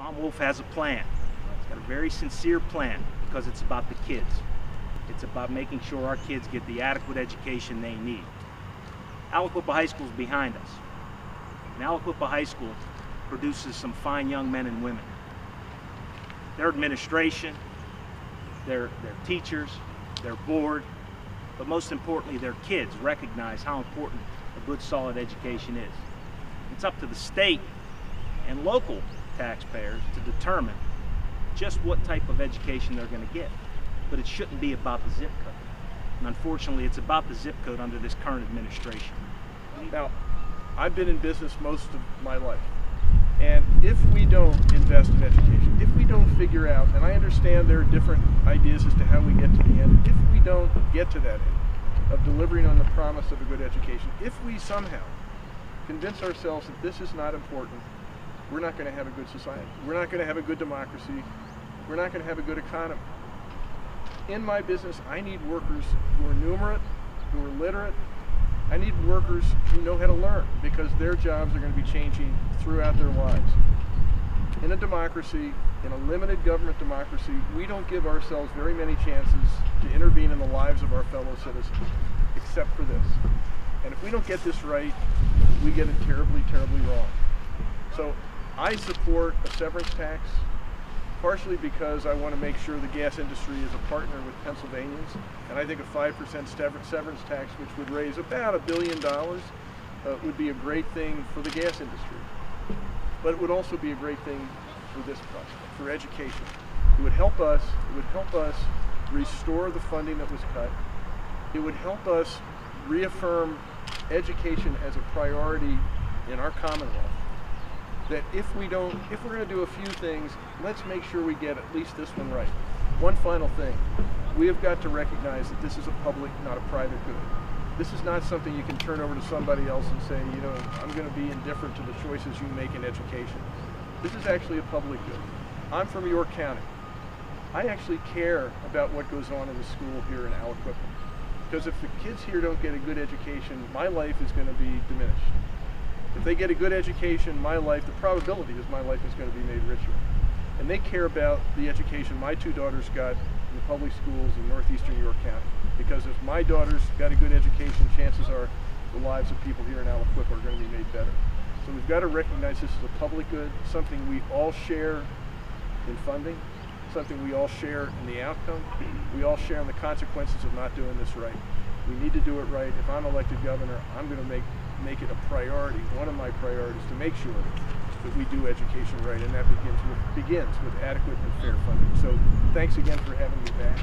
Mom Wolf has a plan. It's got a very sincere plan because it's about the kids. It's about making sure our kids get the adequate education they need. Aliquippa High School is behind us. And Aliquippa High School produces some fine young men and women. Their administration, their teachers, their board, but most importantly, their kids recognize how important a good, solid education is. It's up to the state and local taxpayers to determine just what type of education they're going to get. But it shouldn't be about the zip code. And unfortunately, it's about the zip code under this current administration. Now, I've been in business most of my life. And if we don't invest in education, if we don't figure out, and I understand there are different ideas as to how we get to the end, if we don't get to that end of delivering on the promise of a good education, if we somehow convince ourselves that this is not important, we're not going to have a good society. We're not going to have a good democracy. We're not going to have a good economy. In my business, I need workers who are numerate, who are literate. I need workers who know how to learn, because their jobs are going to be changing throughout their lives. In a democracy, in a limited government democracy, we don't give ourselves very many chances to intervene in the lives of our fellow citizens, except for this. And if we don't get this right, we get it terribly, terribly wrong. So I support a severance tax, partially because I want to make sure the gas industry is a partner with Pennsylvanians, and I think a 5% severance tax, which would raise about $1 billion, would be a great thing for the gas industry. But it would also be a great thing for this project, for education. It would help us restore the funding that was cut. It would help us reaffirm education as a priority in our Commonwealth. That if we're going to do a few things, let's make sure we get at least this one right. One final thing, we have got to recognize that this is a public, not a private good. This is not something you can turn over to somebody else and say, you know, I'm going to be indifferent to the choices you make in education. This is actually a public good. I'm from York County. I actually care about what goes on in the school here in Aliquippa. Because if the kids here don't get a good education, my life is going to be diminished. If they get a good education, the probability is my life is going to be made richer. And they care about the education my two daughters got in the public schools in northeastern York County. Because if my daughters got a good education, chances are the lives of people here in Aliquippa are going to be made better. So we've got to recognize this as a public good, something we all share in funding, something we all share in the outcome. We all share in the consequences of not doing this right. We need to do it right. If I'm elected governor, I'm going to make it a priority, one of my priorities, to make sure that we do education right, and that begins with adequate and fair funding. So thanks again for having me back.